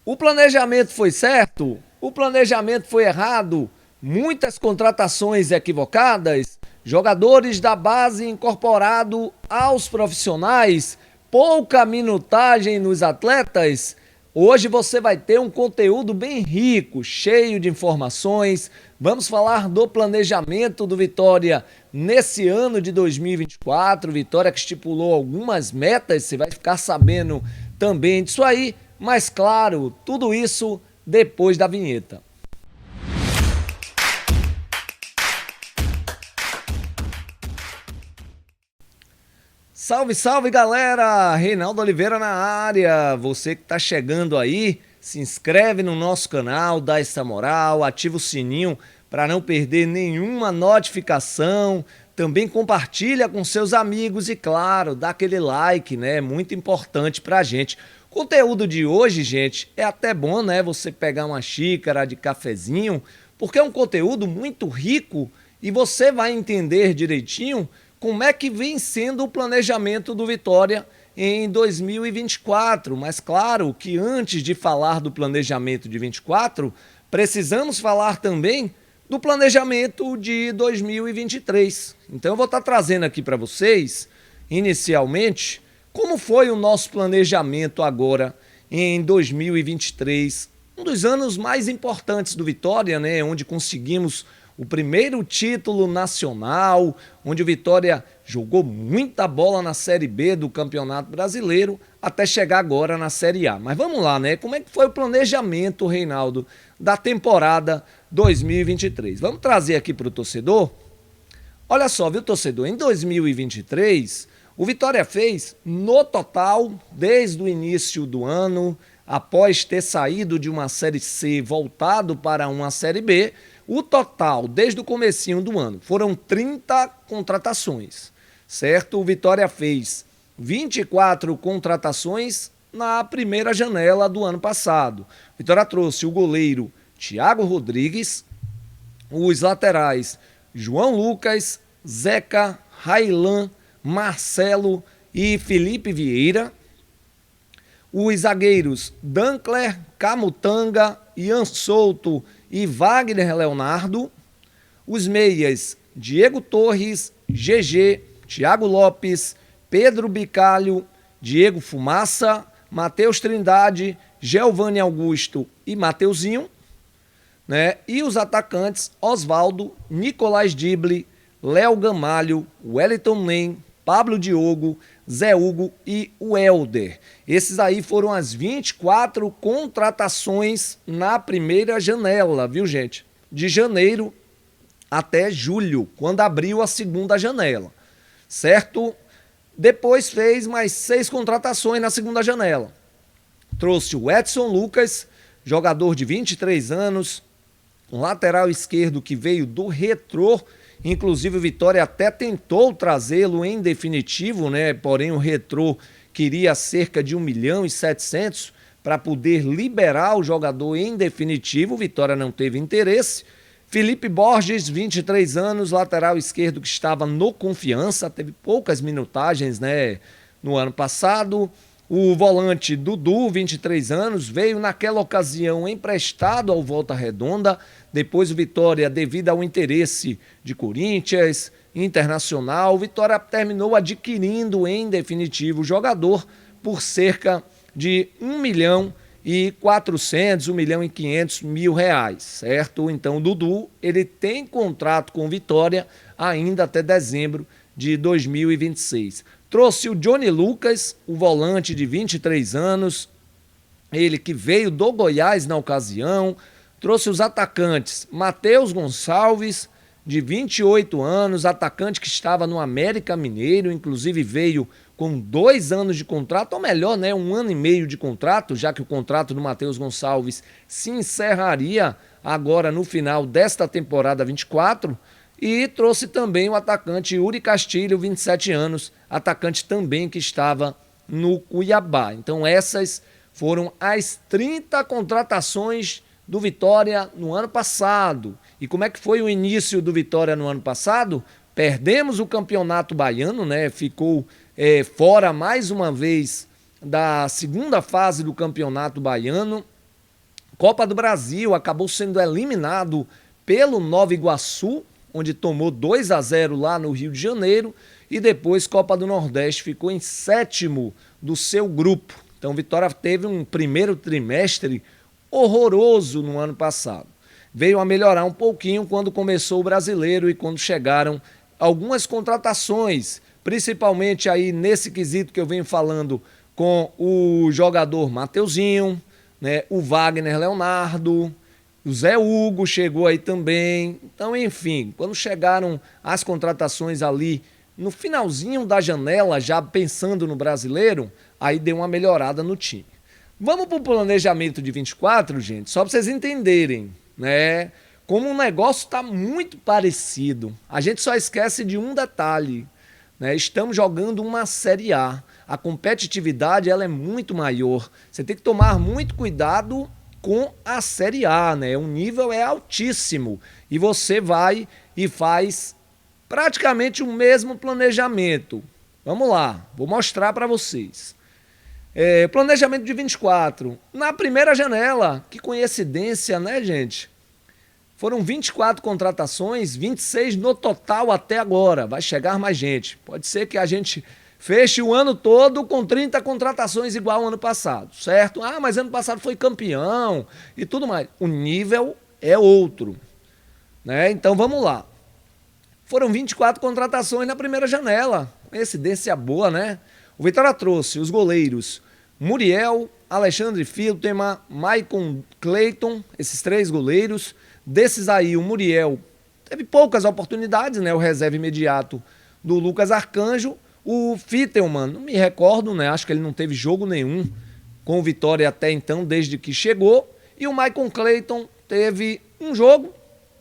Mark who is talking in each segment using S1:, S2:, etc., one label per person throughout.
S1: O planejamento foi certo? O planejamento foi errado? Muitas contratações equivocadas? Jogadores da base incorporado aos profissionais? Pouca minutagem nos atletas? Hoje você vai ter um conteúdo bem rico, cheio de informações. Vamos falar do planejamento do Vitória nesse ano de 2024. Vitória que estipulou algumas metas, você vai ficar sabendo também disso aí. Mas claro, tudo isso depois da vinheta. Salve, salve galera! Reinaldo Oliveira na área. Você que tá chegando aí, se inscreve no nosso canal, dá essa moral, ativa o sininho para não perder nenhuma notificação. Também compartilha com seus amigos e claro, dá aquele like, né? Muito importante pra gente. O conteúdo de hoje, gente, é até bom, né? Você pegar uma xícara de cafezinho, porque é um conteúdo muito rico e você vai entender direitinho como é que vem sendo o planejamento do Vitória em 2024. Mas claro que antes de falar do planejamento de 24, precisamos falar também do planejamento de 2023. Então eu vou estar trazendo aqui para vocês, inicialmente, como foi o nosso planejamento agora em 2023, um dos anos mais importantes do Vitória, né, onde conseguimos o primeiro título nacional, onde o Vitória jogou muita bola na Série B do Campeonato Brasileiro, até chegar agora na Série A. Mas vamos lá, né? Como é que foi o planejamento, Reinaldo, da temporada 2023? Vamos trazer aqui para o torcedor? Olha só, viu, torcedor? Em 2023, o Vitória fez, no total, desde o início do ano, após ter saído de uma Série C voltado para uma Série B, o total, desde o comecinho do ano, foram 30 contratações, certo? O Vitória fez 24 contratações na primeira janela do ano passado. O Vitória trouxe o goleiro Thiago Rodrigues, os laterais João Lucas, Zeca, Railan, Marcelo e Felipe Vieira, os zagueiros Dankler, Camutanga, Ian Souto e Wagner Leonardo, os meias Diego Torres, GG, Thiago Lopes, Pedro Bicalho, Diego Fumaça, Matheus Trindade, Giovanni Augusto e Mateuzinho, né? E os atacantes Osvaldo, Nicolás Dible, Léo Gamalho, Wellington Nem, Pablo Diogo, Zé Hugo e o Helder. Esses aí foram as 24 contratações na primeira janela, viu, gente? De janeiro até julho, quando abriu a segunda janela, certo? Depois fez mais 6 contratações na segunda janela. Trouxe o Edson Lucas, jogador de 23 anos, um lateral esquerdo que veio do Retrô. Inclusive o Vitória até tentou trazê-lo em definitivo, né? Porém o Retrô queria cerca de 1.700.000 para poder liberar o jogador em definitivo. O Vitória não teve interesse. Felipe Borges, 23 anos, lateral esquerdo que estava no Confiança, teve poucas minutagens, né, no ano passado. O volante Dudu, 23 anos, veio naquela ocasião emprestado ao Volta Redonda. Depois o Vitória, devido ao interesse de Corinthians, Internacional, o Vitória terminou adquirindo em definitivo o jogador por cerca de 1.400.000, 1.500.000 reais, certo? Então o Dudu, ele tem contrato com o Vitória ainda até dezembro de 2026. Trouxe o Johnny Lucas, o volante de 23 anos, ele que veio do Goiás na ocasião. Trouxe os atacantes Matheus Gonçalves, de 28 anos, atacante que estava no América Mineiro, inclusive veio com 2 anos de contrato, ou melhor, né, 1 ano e meio de contrato, já que o contrato do Matheus Gonçalves se encerraria agora no final desta temporada 24. E trouxe também o atacante Yuri Castilho, 27 anos, atacante também que estava no Cuiabá. Então essas foram as 30 contratações do Vitória no ano passado. E como é que foi o início do Vitória no ano passado? Perdemos o Campeonato Baiano, né? Ficou fora mais uma vez da segunda fase do Campeonato Baiano. Copa do Brasil, acabou sendo eliminado pelo Nova Iguaçu, onde tomou 2-0 lá no Rio de Janeiro, e depois Copa do Nordeste ficou em 7º do seu grupo. Então Vitória teve um primeiro trimestre horroroso no ano passado. Veio a melhorar um pouquinho quando começou o Brasileiro e quando chegaram algumas contratações, principalmente aí nesse quesito que eu venho falando com o jogador Mateuzinho, né, o Wagner Leonardo, o Zé Hugo chegou aí também. Então, enfim, quando chegaram as contratações ali no finalzinho da janela, já pensando no Brasileiro, aí deu uma melhorada no time. Vamos para o planejamento de 24, gente, só para vocês entenderem, né? Como o negócio está muito parecido. A gente só esquece de um detalhe, né? Estamos jogando uma Série A. A competitividade ela é muito maior. Você tem que tomar muito cuidado com a Série A, né? O nível é altíssimo e você vai e faz praticamente o mesmo planejamento. Vamos lá, vou mostrar para vocês. Planejamento de 24. Na primeira janela, que coincidência, né, gente? Foram 24 contratações, 26 no total até agora. Vai chegar mais gente. Pode ser que a gente feche o ano todo com 30 contratações igual ao ano passado, certo? Ah, mas ano passado foi campeão e tudo mais. O nível é outro, né? Então vamos lá. Foram 24 contratações na primeira janela. Coincidência boa, né? O Vitória trouxe os goleiros Muriel, Alexandre Filtema, Maicon Cleiton, esses 3 goleiros. Desses aí, o Muriel teve poucas oportunidades, né? O reserva imediato do Lucas Arcanjo. O Fittelman, não me recordo, né? Acho que ele não teve jogo nenhum com o Vitória até então, desde que chegou. E o Maicon Cleiton teve um jogo,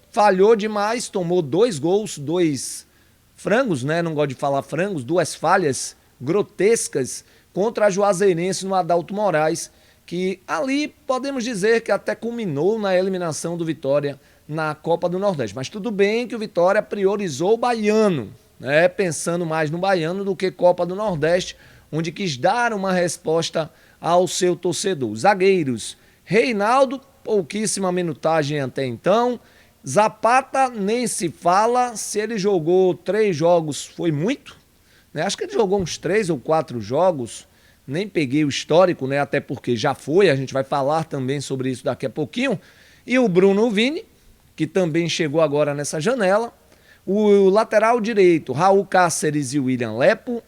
S1: falhou demais, tomou 2 gols, 2 frangos, né? Não gosto de falar frangos, 2 falhas grotescas contra a Juazeirense no Adalto Moraes, que ali podemos dizer que até culminou na eliminação do Vitória na Copa do Nordeste. Mas tudo bem que o Vitória priorizou o baiano, né? Pensando mais no baiano do que Copa do Nordeste, onde quis dar uma resposta ao seu torcedor. Zagueiros, Reinaldo, pouquíssima minutagem até então. Zapata nem se fala, se ele jogou 3 jogos foi muito, né? Acho que ele jogou uns 3 ou 4 jogos, nem peguei o histórico, né? Até porque já foi, a gente vai falar também sobre isso daqui a pouquinho. E o Bruno Vini, que também chegou agora nessa janela. O lateral direito, Raul Cáceres e William Lepo.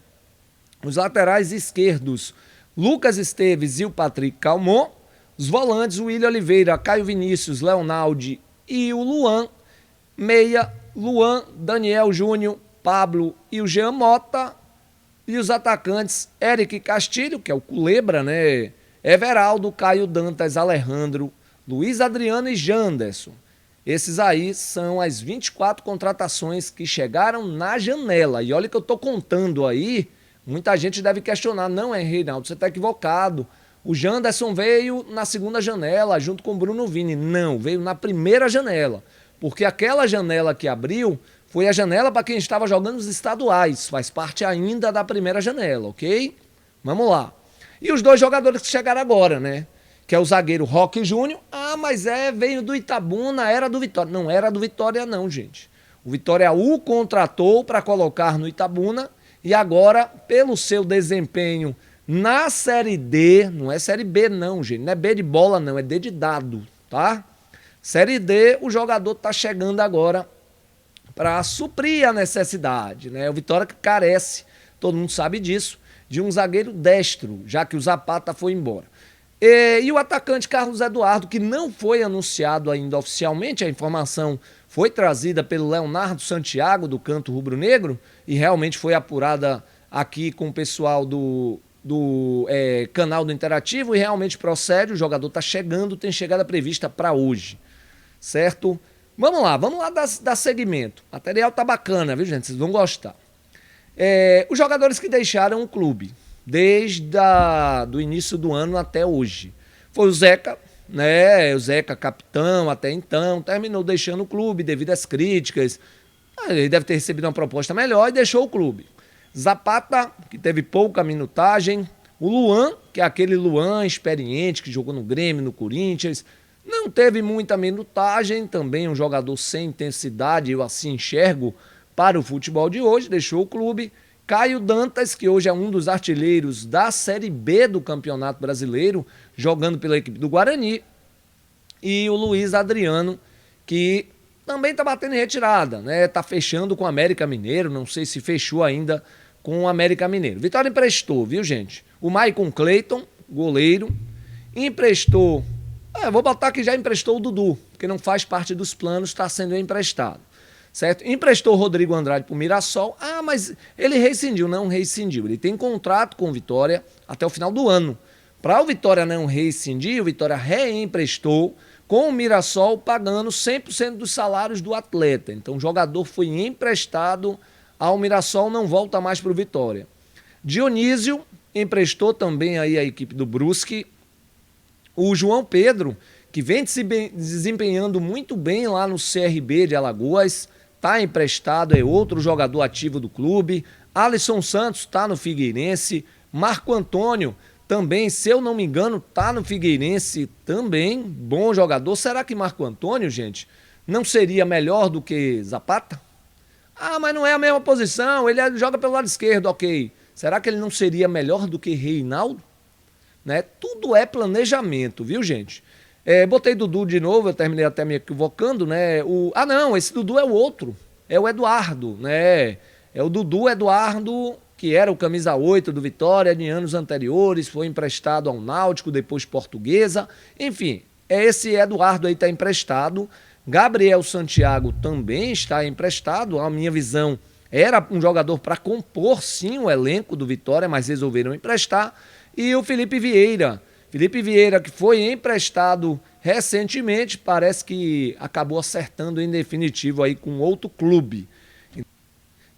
S1: Os laterais esquerdos, Lucas Esteves e o Patrick Calmon. Os volantes, o William Oliveira, Caio Vinícius, Leonaldi e o Luan. Meia, Luan, Daniel Júnior, Pablo e o Jean Mota. E os atacantes, Eric Castilho, que é o Culebra, né? Everaldo, Caio Dantas, Alejandro, Luiz Adriano e Janderson. Esses aí são as 24 contratações que chegaram na janela. E olha que eu estou contando aí, muita gente deve questionar. Não, Reinaldo, você está equivocado. O Janderson veio na segunda janela, junto com o Bruno Vini. Não, veio na primeira janela. Porque aquela janela que abriu foi a janela para quem estava jogando os estaduais. Faz parte ainda da primeira janela, ok? Vamos lá. E os 2 jogadores que chegaram agora, né? Que é o zagueiro Roque Júnior. Ah, mas veio do Itabuna, era do Vitória. Não era do Vitória não, gente. O Vitória o contratou para colocar no Itabuna e agora, pelo seu desempenho na Série D, não é Série B não, gente. Não é B de bola não, é D de dado, tá? Série D, o jogador tá chegando agora para suprir a necessidade, né? O Vitória que carece, todo mundo sabe disso, de um zagueiro destro, já que o Zapata foi embora. E o atacante Carlos Eduardo, que não foi anunciado ainda oficialmente, a informação foi trazida pelo Leonardo Santiago, do Canto Rubro Negro, e realmente foi apurada aqui com o pessoal do canal do Interativo, e realmente procede, o jogador está chegando, tem chegada prevista para hoje, certo? Vamos lá dar seguimento. O material tá bacana, viu, gente? Vocês vão gostar. Os jogadores que deixaram o clube desde do início do ano até hoje. Foi o Zeca, né? O Zeca, capitão até então, terminou deixando o clube devido às críticas. Ele deve ter recebido uma proposta melhor e deixou o clube. Zapata, que teve pouca minutagem. O Luan, que é aquele Luan experiente que jogou no Grêmio, no Corinthians, Não teve muita minutagem, também um jogador sem intensidade, eu assim enxergo, para o futebol de hoje, deixou o clube. Caio Dantas, que hoje é um dos artilheiros da Série B do Campeonato Brasileiro, jogando pela equipe do Guarani. E o Luiz Adriano, que também está batendo em retirada, né? Está fechando com o América Mineiro, não sei se fechou ainda com o América Mineiro. Vitória emprestou, viu, gente? O Maicon Cleiton, goleiro, emprestou. Vou botar que já emprestou o Dudu, que não faz parte dos planos, está sendo emprestado. Certo? Emprestou o Rodrigo Andrade para o Mirassol. Mas ele rescindiu. Não rescindiu. Ele tem contrato com o Vitória até o final do ano. Para o Vitória não rescindir, o Vitória reemprestou com o Mirassol pagando 100% dos salários do atleta. Então o jogador foi emprestado ao Mirassol, não volta mais para o Vitória. Dionísio emprestou também aí a equipe do Brusque. O João Pedro, que vem se desempenhando muito bem lá no CRB de Alagoas, está emprestado, é outro jogador ativo do clube. Alisson Santos está no Figueirense. Marco Antônio também, se eu não me engano, está no Figueirense também. Bom jogador. Será que Marco Antônio, gente, não seria melhor do que Zapata? Mas não é a mesma posição, ele joga pelo lado esquerdo, ok. Será que ele não seria melhor do que Reinaldo? Né? Tudo é planejamento, viu, gente? Botei Dudu de novo, eu terminei até me equivocando, né? Não, esse Dudu é o outro, é o Eduardo, né? É o Dudu Eduardo, que era o camisa 8 do Vitória de anos anteriores, foi emprestado ao Náutico, depois Portuguesa, enfim, esse Eduardo aí está emprestado. Gabriel Santiago também está emprestado, a minha visão era um jogador para compor sim o elenco do Vitória, mas resolveram emprestar. E o Felipe Vieira, que foi emprestado recentemente, parece que acabou acertando em definitivo aí com outro clube.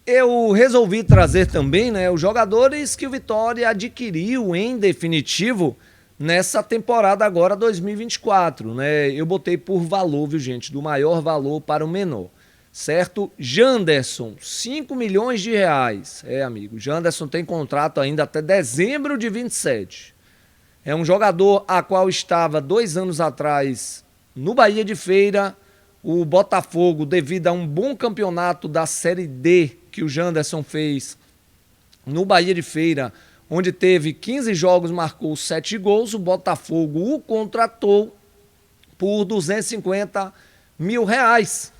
S1: Eu resolvi trazer também, né, os jogadores que o Vitória adquiriu em definitivo nessa temporada agora 2024, né? Eu botei por valor, viu, gente, do maior valor para o menor, certo? Janderson, 5 milhões de reais. Amigo, Janderson tem contrato ainda até dezembro de 27. É um jogador a qual estava 2 anos atrás no Bahia de Feira. O Botafogo, devido a um bom campeonato da Série D que o Janderson fez no Bahia de Feira, onde teve 15 jogos, marcou 7 gols, o Botafogo o contratou por 250 mil reais.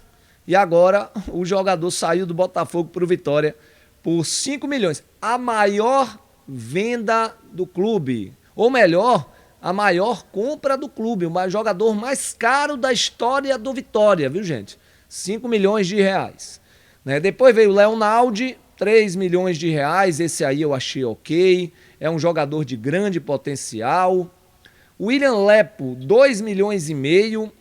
S1: E agora o jogador saiu do Botafogo para o Vitória por 5 milhões. A maior venda do clube, ou melhor, a maior compra do clube, o jogador mais caro da história do Vitória, viu, gente? 5 milhões de reais. Né? Depois veio o Leonaldi, 3 milhões de reais, esse aí eu achei ok, é um jogador de grande potencial. William Lepo, 2 milhões e meio.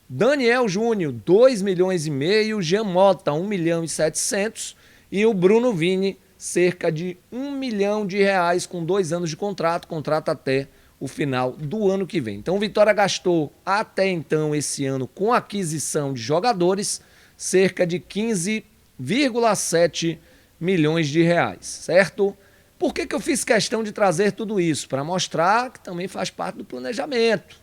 S1: Daniel Júnior, 2 milhões e meio. Jean Mota, 1 milhão e 700. E o Bruno Vini, cerca de 1 milhão de reais com 2 anos de contrato até o final do ano que vem. Então o Vitória gastou até então esse ano com aquisição de jogadores cerca de 15,7 milhões de reais, certo? Por que eu fiz questão de trazer tudo isso? Para mostrar que também faz parte do planejamento,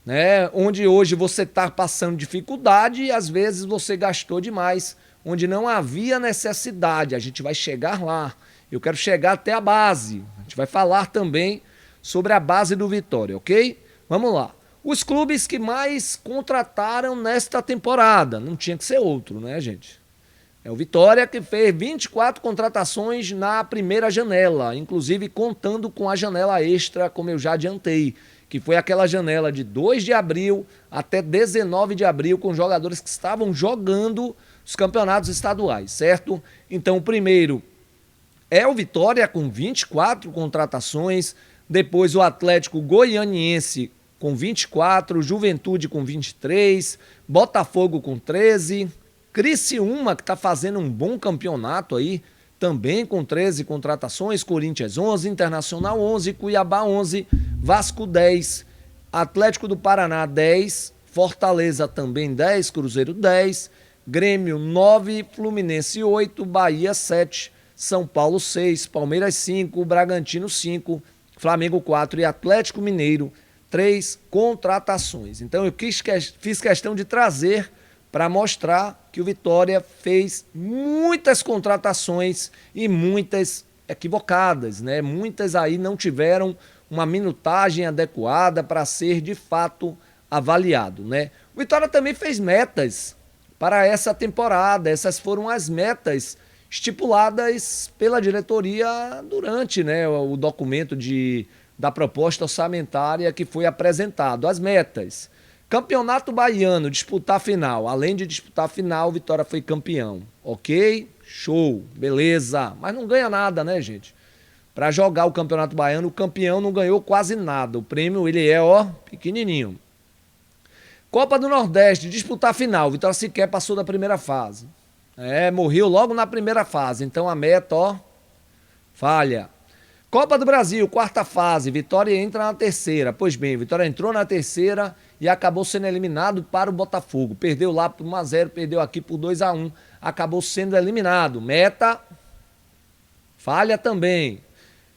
S1: né? Onde hoje você está passando dificuldade e às vezes você gastou demais, onde não havia necessidade. A gente vai chegar lá. Eu quero chegar até a base. A gente vai falar também sobre a base do Vitória, ok? Vamos lá. Os clubes que mais contrataram nesta temporada. Não tinha que ser outro, né, gente? É o Vitória que fez 24 contratações na primeira janela, inclusive contando com a janela extra, como eu já adiantei, que foi aquela janela de 2 de abril até 19 de abril, com jogadores que estavam jogando os campeonatos estaduais, certo? Então o primeiro é o Vitória com 24 contratações, depois o Atlético Goianiense com 24, Juventude com 23, Botafogo com 13, Criciúma, que está fazendo um bom campeonato aí, também com 13 contratações, Corinthians 11, Internacional 11, Cuiabá 11, Vasco 10, Atlético do Paraná 10, Fortaleza também 10, Cruzeiro 10, Grêmio 9, Fluminense 8, Bahia 7, São Paulo 6, Palmeiras 5, Bragantino 5, Flamengo 4 e Atlético Mineiro 3 contratações. Então eu fiz questão de trazer para mostrar que o Vitória fez muitas contratações e muitas equivocadas, né? Muitas aí não tiveram uma minutagem adequada para ser de fato avaliado, né? O Vitória também fez metas para essa temporada. Essas foram as metas estipuladas pela diretoria durante, né, o documento da proposta orçamentária que foi apresentado. As metas: Campeonato Baiano, disputar a final. Além de disputar a final, Vitória foi campeão. Ok? Show, beleza. Mas não ganha nada, né, gente? Para jogar o Campeonato Baiano, o campeão não ganhou quase nada. O prêmio, ele é, ó, pequenininho. Copa do Nordeste, disputar a final. Vitória sequer passou da primeira fase. Morreu logo na primeira fase. Então a meta, ó, falha. Copa do Brasil, quarta fase. Vitória entra na terceira. Pois bem, Vitória entrou na terceira e acabou sendo eliminado para o Botafogo. Perdeu lá por 1-0, perdeu aqui por 2-1. Acabou sendo eliminado. Meta, falha também.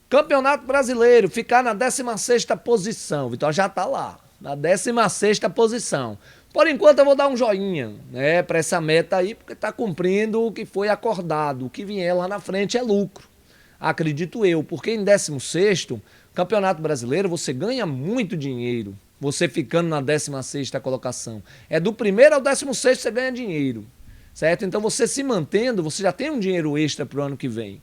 S1: Campeonato Brasileiro, ficar na 16ª posição. Vitória já está lá, na 16ª posição. Por enquanto eu vou dar um joinha, né, para essa meta aí, porque está cumprindo o que foi acordado. O que vier lá na frente é lucro, acredito eu, porque em 16º, Campeonato Brasileiro, você ganha muito dinheiro, você ficando na 16ª colocação. É do primeiro ao 16º você ganha dinheiro, certo? Então você se mantendo, você já tem um dinheiro extra para o ano que vem.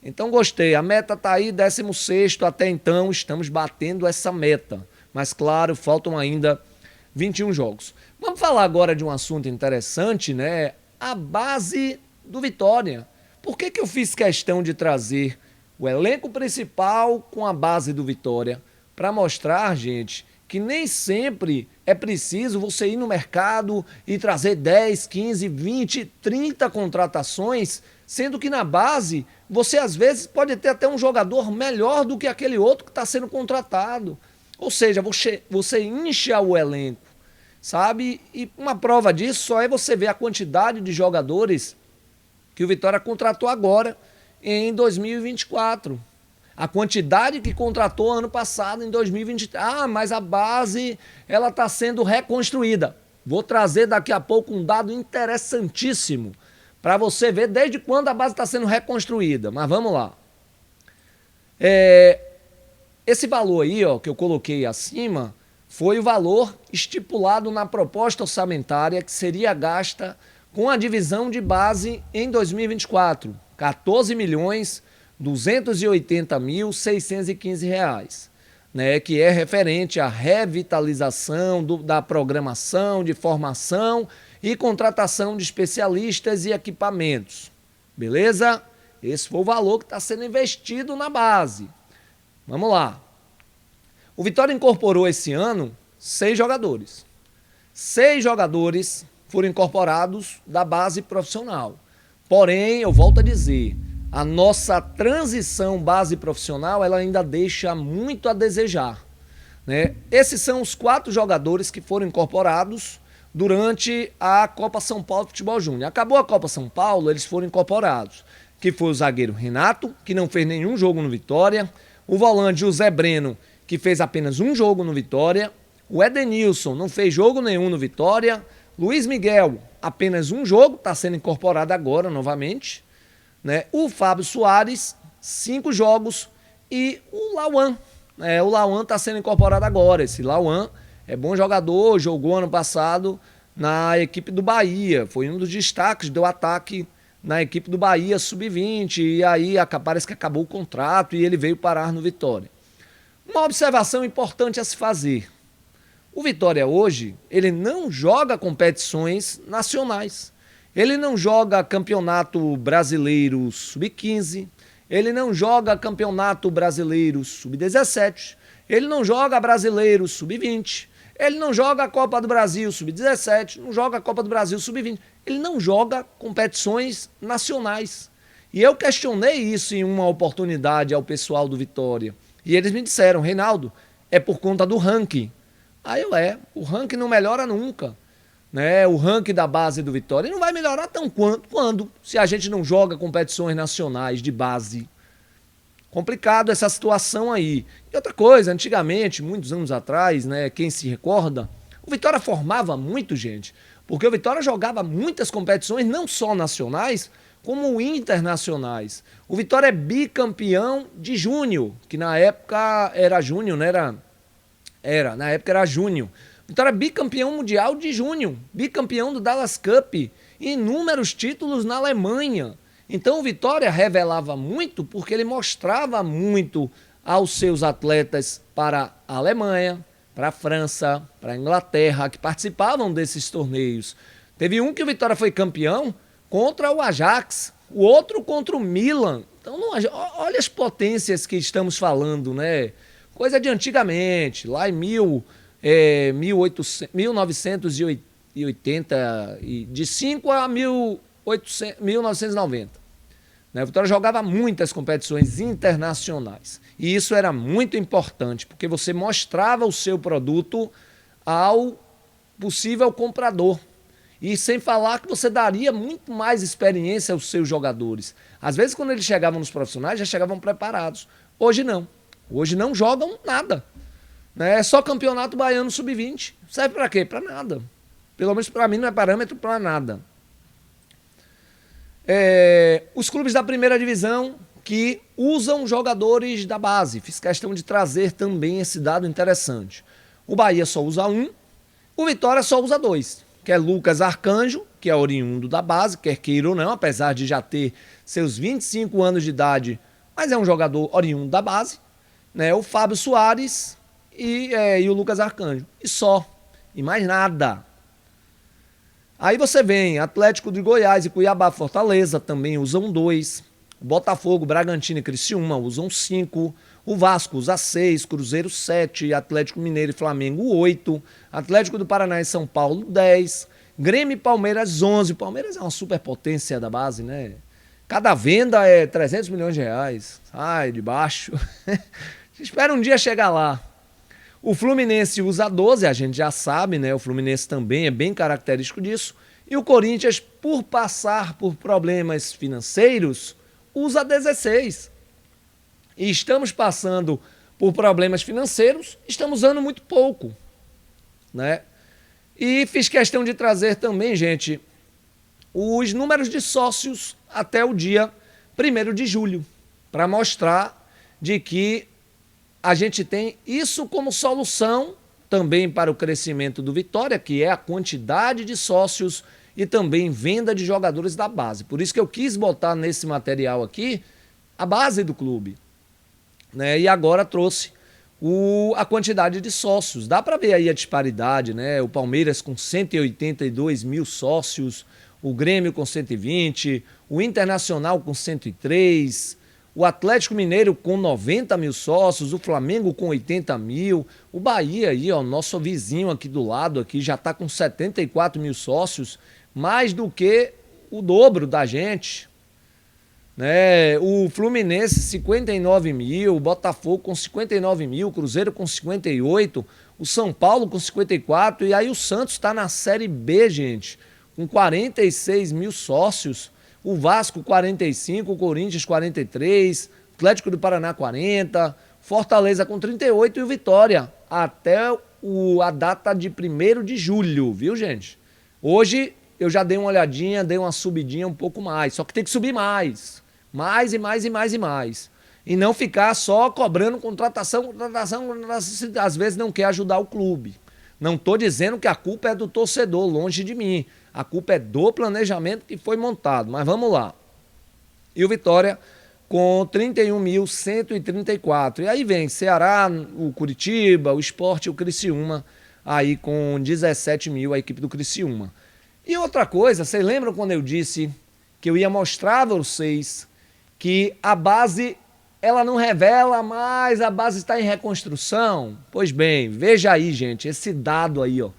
S1: Então gostei, a meta está aí, 16º, até então estamos batendo essa meta. Mas claro, faltam ainda 21 jogos. Vamos falar agora de um assunto interessante, né? A base do Vitória. Por que eu fiz questão de trazer o elenco principal com a base do Vitória? Para mostrar, gente, que nem sempre é preciso você ir no mercado e trazer 10, 15, 20, 30 contratações, sendo que na base você às vezes pode ter até um jogador melhor do que aquele outro que está sendo contratado. Ou seja, você incha o elenco, sabe? E uma prova disso só é você ver a quantidade de jogadores que o Vitória contratou agora em 2024. A quantidade que contratou ano passado em 2023. Ah, mas a base ela está sendo reconstruída. Vou trazer daqui a pouco um dado interessantíssimo para você ver desde quando a base está sendo reconstruída. Mas vamos lá. Esse valor aí, ó, que eu coloquei acima, foi o valor estipulado na proposta orçamentária que seria gasta com a divisão de base em 2024. R$ 14.280.615, né, que é referente à revitalização da programação, de formação e contratação de especialistas e equipamentos. Beleza? Esse foi o valor que está sendo investido na base. Vamos lá. O Vitória incorporou esse ano 6 jogadores. 6 jogadores foram incorporados da base profissional. Porém, eu volto a dizer, a nossa transição base profissional ela ainda deixa muito a desejar, né? Esses são os 4 jogadores que foram incorporados durante a Copa São Paulo Futebol Júnior. Acabou a Copa São Paulo, eles foram incorporados, que foi o zagueiro Renato, que não fez nenhum jogo no Vitória, o volante José Breno, que fez apenas um jogo no Vitória, o Edenilson não fez jogo nenhum no Vitória, Luiz Miguel, apenas um jogo, está sendo incorporado agora novamente, né? O Fábio Soares, 5 jogos, e o Lauan. O Lauan está sendo incorporado agora. Esse Lauan é bom jogador, jogou ano passado na equipe do Bahia, foi um dos destaques do ataque na equipe do Bahia Sub-20, e aí parece que acabou o contrato e ele veio parar no Vitória. Uma observação importante a se fazer: o Vitória hoje, ele não joga competições nacionais. Ele não joga Campeonato Brasileiro Sub-15, ele não joga Campeonato Brasileiro Sub-17, ele não joga Brasileiro Sub-20, ele não joga a Copa do Brasil Sub-17, não joga a Copa do Brasil Sub-20, ele não joga competições nacionais. E eu questionei isso em uma oportunidade ao pessoal do Vitória. E eles me disseram: Reinaldo, é por conta do ranking. Aí o ranking não melhora nunca, né? O ranking da base do Vitória não vai melhorar tão quando se a gente não joga competições nacionais de base. Complicado essa situação aí. E outra coisa, antigamente, muitos anos atrás, né, quem se recorda, o Vitória formava muito, gente, porque o Vitória jogava muitas competições, não só nacionais, como internacionais. O Vitória é bicampeão de júnior, que na época era júnior, né? Na época era júnior. O Vitória é bicampeão mundial de júnior, bicampeão do Dallas Cup, inúmeros títulos na Alemanha. Então o Vitória revelava muito porque ele mostrava muito aos seus atletas para a Alemanha, para a França, para a Inglaterra, que participavam desses torneios. Teve um que o Vitória foi campeão contra o Ajax, o outro contra o Milan. Então olha as potências que estamos falando, né? Coisa de antigamente, lá em 1980, de 5 a 1990. Né? O Vitória jogava muitas competições internacionais. E isso era muito importante, porque você mostrava o seu produto ao possível comprador. E sem falar que você daria muito mais experiência aos seus jogadores. Às vezes, quando eles chegavam nos profissionais, já chegavam preparados. Hoje não. Hoje não jogam nada. É só campeonato baiano sub-20. Serve para quê? Para nada. Pelo menos para mim não é parâmetro para nada. Os clubes da primeira divisão que usam jogadores da base. Fiz questão de trazer também esse dado interessante. O Bahia só usa um, o Vitória só usa dois, que é Lucas Arcanjo, que é oriundo da base, quer queira ou não, apesar de já ter seus 25 anos de idade, mas é um jogador oriundo da base, né? O Fábio Soares e o Lucas Arcanjo. E só. E mais nada. Aí você vem, Atlético de Goiás e Cuiabá, Fortaleza também usam 2. Botafogo, Bragantino e Criciúma usam 5. O Vasco usa 6, Cruzeiro 7, Atlético Mineiro e Flamengo 8, Atlético do Paraná e São Paulo 10, Grêmio e Palmeiras 11. Palmeiras é uma superpotência da base, né? Cada venda é 300 milhões de reais. Sai de baixo. Espera um dia chegar lá. O Fluminense usa 12, a gente já sabe, né? O Fluminense também é bem característico disso. E o Corinthians, por passar por problemas financeiros, usa 16. E estamos passando por problemas financeiros, estamos usando muito pouco, né? E fiz questão de trazer também, gente, os números de sócios até o dia 1º de julho, para mostrar de que a gente tem isso como solução também para o crescimento do Vitória, que é a quantidade de sócios e também venda de jogadores da base. Por isso que eu quis botar nesse material aqui a base do clube, né? E agora trouxe a quantidade de sócios. Dá para ver aí a disparidade, né? O Palmeiras com 182 mil sócios, o Grêmio com 120, o Internacional com 103, o Atlético Mineiro com 90 mil sócios, o Flamengo com 80 mil, o Bahia aí, ó, nosso vizinho aqui do lado, aqui, já está com 74 mil sócios, mais do que o dobro da gente, né? O Fluminense 59 mil, o Botafogo com 59 mil, o Cruzeiro com 58, o São Paulo com 54, e aí o Santos está na Série B, gente, com 46 mil sócios, o Vasco 45, o Corinthians 43, Atlético do Paraná 40, Fortaleza com 38 e o Vitória até a data de 1º de julho, viu, gente? Hoje eu já dei uma olhadinha, dei uma subidinha um pouco mais, só que tem que subir mais. Mais e mais e mais e mais. E não ficar só cobrando contratação, às vezes não quer ajudar o clube. Não estou dizendo que a culpa é do torcedor, longe de mim. A culpa é do planejamento que foi montado, mas vamos lá. E o Vitória com 31.134. E aí vem Ceará, o Curitiba, o Sport e o Criciúma, aí com 17 mil a equipe do Criciúma. E outra coisa, vocês lembram quando eu disse que eu ia mostrar a vocês que a base, ela não revela, mas a base está em reconstrução? Pois bem, veja aí, gente, esse dado aí, ó,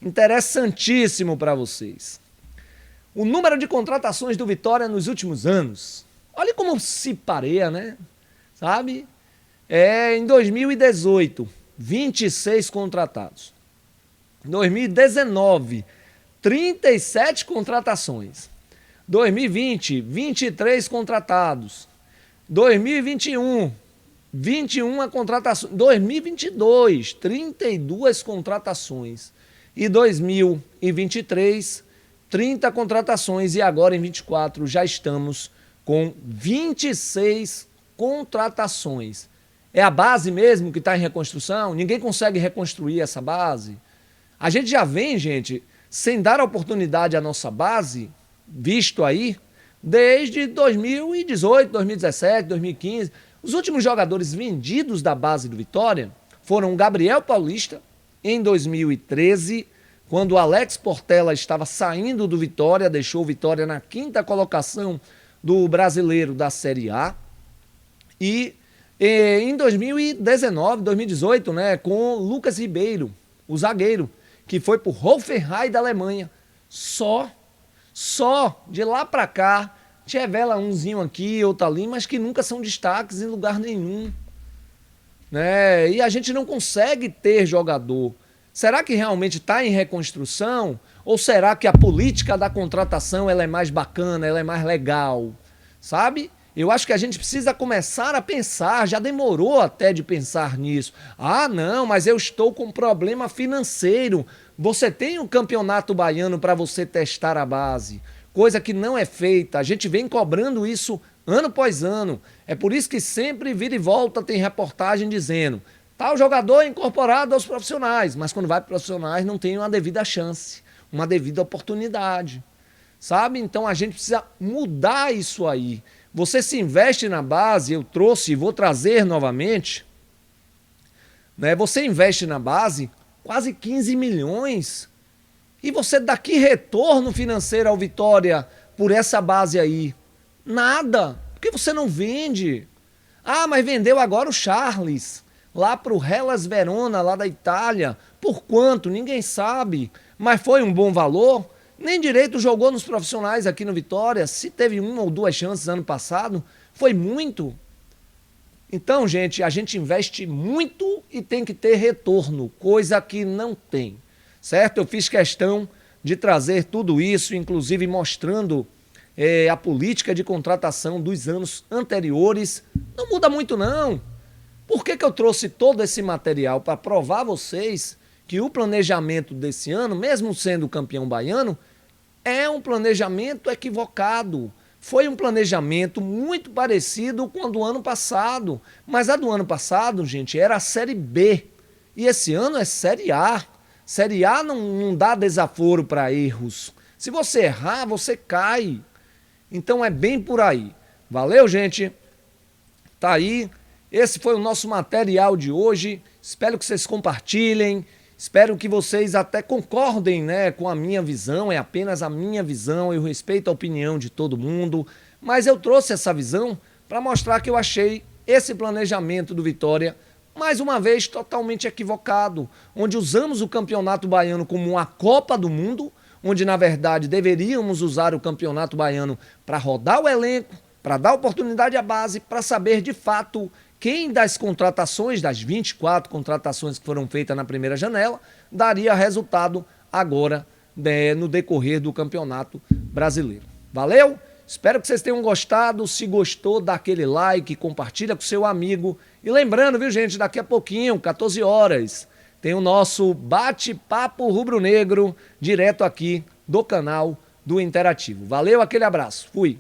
S1: interessantíssimo para vocês. O número de contratações do Vitória nos últimos anos. Olha como se pareia, né? Sabe? Em 2018, 26 contratados. 2019, 37 contratações. 2020, 23 contratados. 2021, 21 contratações. 2022, 32 contratações. E 2023, 30 contratações. E agora em 24 já estamos com 26 contratações. É a base mesmo que está em reconstrução? Ninguém consegue reconstruir essa base? A gente já vem, gente, sem dar oportunidade à nossa base, visto aí, desde 2018, 2017, 2015. Os últimos jogadores vendidos da base do Vitória foram o Gabriel Paulista, em 2013, quando o Alex Portela estava saindo do Vitória, deixou o Vitória na 5ª colocação do Brasileiro da Série A. E em 2019, 2018, né, com Lucas Ribeiro, o zagueiro, que foi pro Hoffenheim da Alemanha. Só de lá pra cá, te revela umzinho aqui, outro ali, mas que nunca são destaques em lugar nenhum. Né? E a gente não consegue ter jogador. Será que realmente está em reconstrução? Ou será que a política da contratação ela é mais bacana, ela é mais legal? Sabe? Eu acho que a gente precisa começar a pensar, já demorou até de pensar nisso. Ah, não, mas eu estou com problema financeiro. Você tem um campeonato baiano para você testar a base, coisa que não é feita. A gente vem cobrando isso ano após ano. É por isso que sempre vira e volta tem reportagem dizendo tal jogador é incorporado aos profissionais, mas quando vai para profissionais não tem uma devida chance, uma devida oportunidade. Sabe? Então a gente precisa mudar isso aí. Você se investe na base, eu trouxe e vou trazer novamente, né? Você investe na base quase 15 milhões e você dá que retorno financeiro ao Vitória por essa base aí? Nada, porque você não vende. Ah, mas vendeu agora o Charles, lá para o Hellas Verona, lá da Itália. Por quanto? Ninguém sabe, mas foi um bom valor. Nem direito jogou nos profissionais aqui no Vitória. Se teve 1 ou 2 chances ano passado, foi muito. Então, gente, a gente investe muito e tem que ter retorno, coisa que não tem, certo? Eu fiz questão de trazer tudo isso, inclusive mostrando a política de contratação dos anos anteriores. Não muda muito, não. Por que eu trouxe todo esse material? Para provar a vocês que o planejamento desse ano, mesmo sendo campeão baiano, é um planejamento equivocado. Foi um planejamento muito parecido com o do ano passado. Mas a do ano passado, gente, era a Série B. E esse ano é Série A. Série A não dá desaforo para erros. Se você errar, você cai. Então é bem por aí. Valeu, gente? Tá aí. Esse foi o nosso material de hoje. Espero que vocês compartilhem. Espero que vocês até concordem, né, com a minha visão. É apenas a minha visão. Eu respeito a opinião de todo mundo. Mas eu trouxe essa visão para mostrar que eu achei esse planejamento do Vitória, mais uma vez, totalmente equivocado. Onde usamos o Campeonato Baiano como uma Copa do Mundo, onde, na verdade, deveríamos usar o Campeonato Baiano para rodar o elenco, para dar oportunidade à base, para saber, de fato, quem das contratações, das 24 contratações que foram feitas na primeira janela, daria resultado agora, no decorrer do Campeonato Brasileiro. Valeu? Espero que vocês tenham gostado. Se gostou, dá aquele like, compartilha com seu amigo. E lembrando, viu, gente, daqui a pouquinho, 14 horas, tem o nosso bate-papo rubro-negro, direto aqui do canal do Interativo. Valeu, aquele abraço. Fui.